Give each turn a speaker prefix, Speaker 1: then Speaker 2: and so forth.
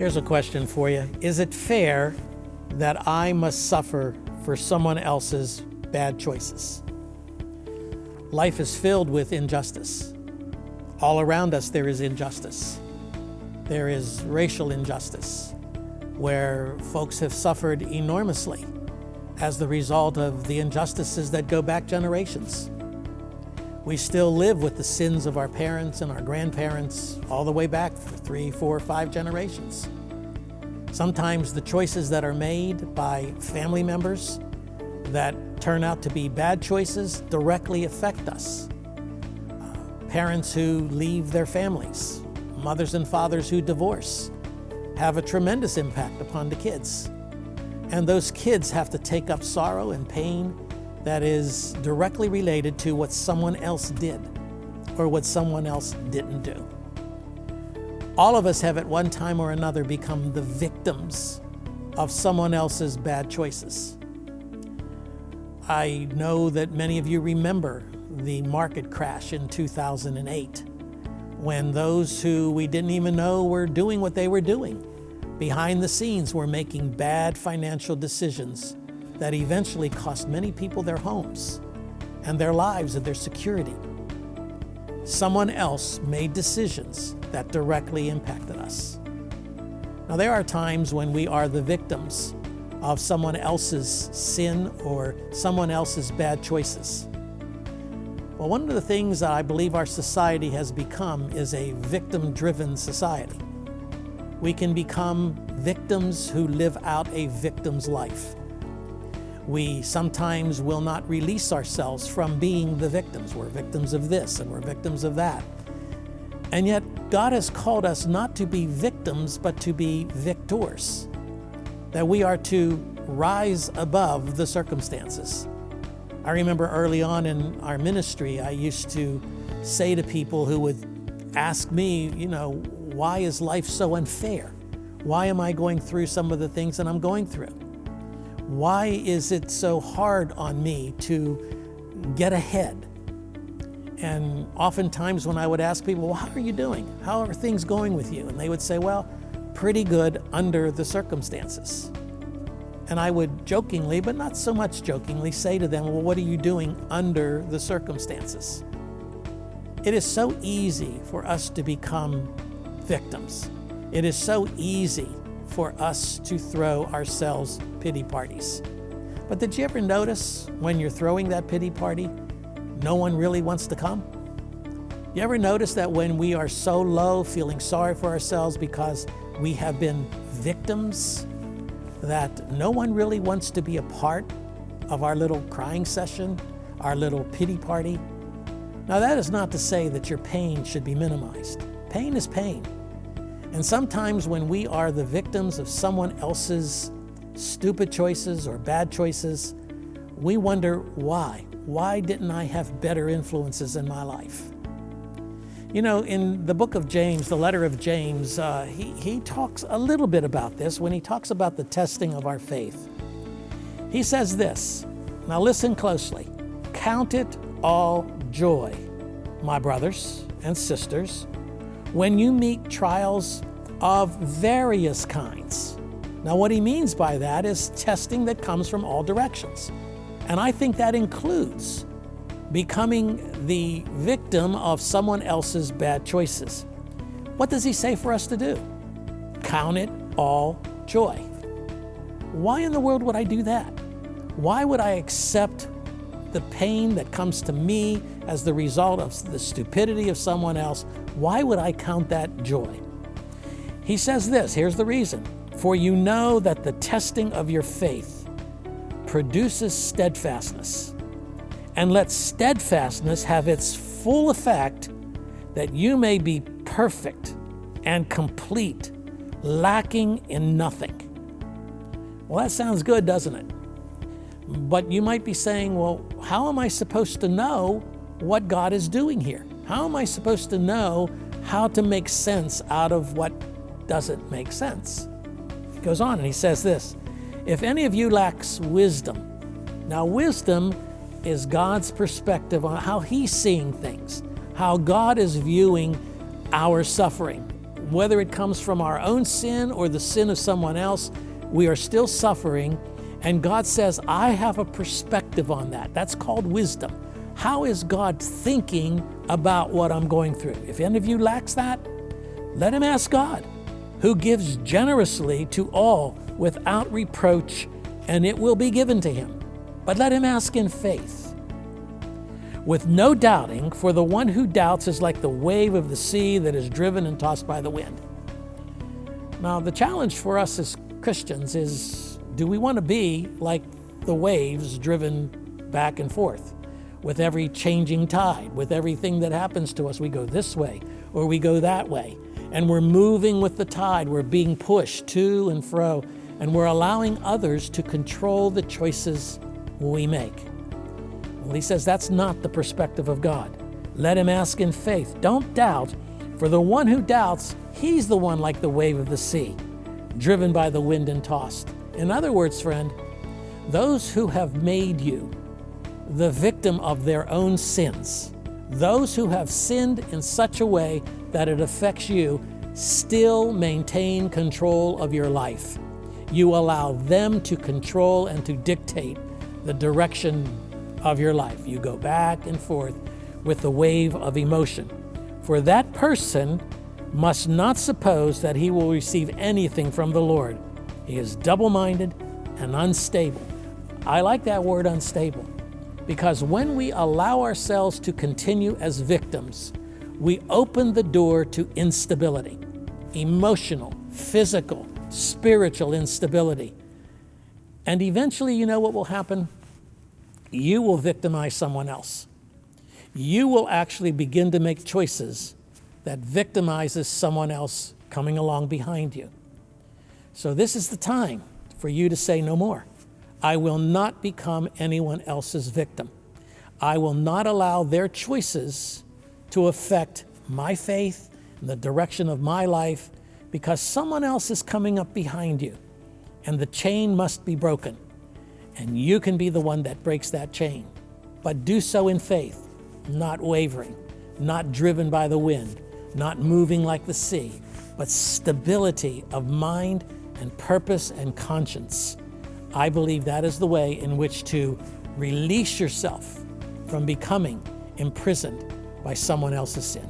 Speaker 1: Here's a question for you. Is it fair that I must suffer for someone else's bad choices? Life is filled with injustice. All around us there is injustice. There is racial injustice, where folks have suffered enormously as the result of the injustices that go back generations. We still live with the sins of our parents and our grandparents all the way back for 3, 4, 5 generations. Sometimes the choices that are made by family members that turn out to be bad choices directly affect us. Parents who leave their families, mothers and fathers who divorce, have a tremendous impact upon the kids. And those kids have to take up sorrow and pain that is directly related to what someone else did or what someone else didn't do. All of us have at one time or another become the victims of someone else's bad choices. I know that many of you remember the market crash in 2008, when those who we didn't even know were doing what they were doing behind the scenes were making bad financial decisions that eventually cost many people their homes and their lives and their security. Someone else made decisions that directly impacted us. Now, there are times when we are the victims of someone else's sin or someone else's bad choices. Well, one of the things that I believe our society has become is a victim-driven society. We can become victims who live out a victim's life. We sometimes will not release ourselves from being the victims. We're victims of this and we're victims of that. And yet, God has called us not to be victims, but to be victors. That we are to rise above the circumstances. I remember early on in our ministry, I used to say to people who would ask me, why is life so unfair? Why am I going through some of the things that I'm going through? Why is it so hard on me to get ahead? And oftentimes when I would ask people, well, how are you doing? How are things going with you? And they would say, well, pretty good under the circumstances. And I would jokingly, but not so much jokingly, say to them, well, what are you doing under the circumstances? It is so easy for us to become victims. It is so easy for us to throw ourselves pity parties. But did you ever notice when you're throwing that pity party, no one really wants to come? You ever notice that when we are so low, feeling sorry for ourselves because we have been victims, that no one really wants to be a part of our little crying session, our little pity party? Now, that is not to say that your pain should be minimized. Pain is pain. And sometimes when we are the victims of someone else's stupid choices or bad choices, we wonder why. Why didn't I have better influences in my life? In the book of James, the letter of James, he talks a little bit about this when he talks about the testing of our faith. He says this, now listen closely. Count it all joy, my brothers and sisters, when you meet trials of various kinds. Now, what he means by that is testing that comes from all directions. And I think that includes becoming the victim of someone else's bad choices. What does he say for us to do? Count it all joy. Why in the world would I do that? Why would I accept the pain that comes to me as the result of the stupidity of someone else? Why would I count that joy? He says this, here's the reason. For you know that the testing of your faith produces steadfastness. And let steadfastness have its full effect, that you may be perfect and complete, lacking in nothing. Well, that sounds good, doesn't it? But you might be saying, well, how am I supposed to know what God is doing here? How am I supposed to know how to make sense out of what doesn't make sense? He goes on and he says this, if any of you lacks wisdom. Now, wisdom is God's perspective on how he's seeing things, how God is viewing our suffering, Whether it comes from our own sin or the sin of someone else, we are still suffering. And God says, I have a perspective on that. That's called wisdom. How is God thinking about what I'm going through? If any of you lacks that, let him ask God, who gives generously to all without reproach, and it will be given to him. But let him ask in faith, with no doubting, for the one who doubts is like the wave of the sea that is driven and tossed by the wind. Now, the challenge for us as Christians is, do we want to be like the waves driven back and forth with every changing tide, with everything that happens to us? We go this way or we go that way, and we're moving with the tide. We're being pushed to and fro, and we're allowing others to control the choices we make. Well, he says that's not the perspective of God. Let him ask in faith. Don't doubt, for the one who doubts, he's the one like the wave of the sea, driven by the wind and tossed. In other words, friend, those who have made you the victim of their own sins, those who have sinned in such a way that it affects you, still maintain control of your life. You allow them to control and to dictate the direction of your life. You go back and forth with the wave of emotion. For that person must not suppose that he will receive anything from the Lord. He is double-minded and unstable. I like that word unstable, because when we allow ourselves to continue as victims, we open the door to instability, emotional, physical, spiritual instability. And eventually, you know what will happen? You will victimize someone else. You will actually begin to make choices that victimizes someone else coming along behind you. So this is the time for you to say no more. I will not become anyone else's victim. I will not allow their choices to affect my faith and the direction of my life, because someone else is coming up behind you, and the chain must be broken. And you can be the one that breaks that chain. But do so in faith, not wavering, not driven by the wind, not moving like the sea, but stability of mind and purpose and conscience. I believe that is the way in which to release yourself from becoming imprisoned by someone else's sin.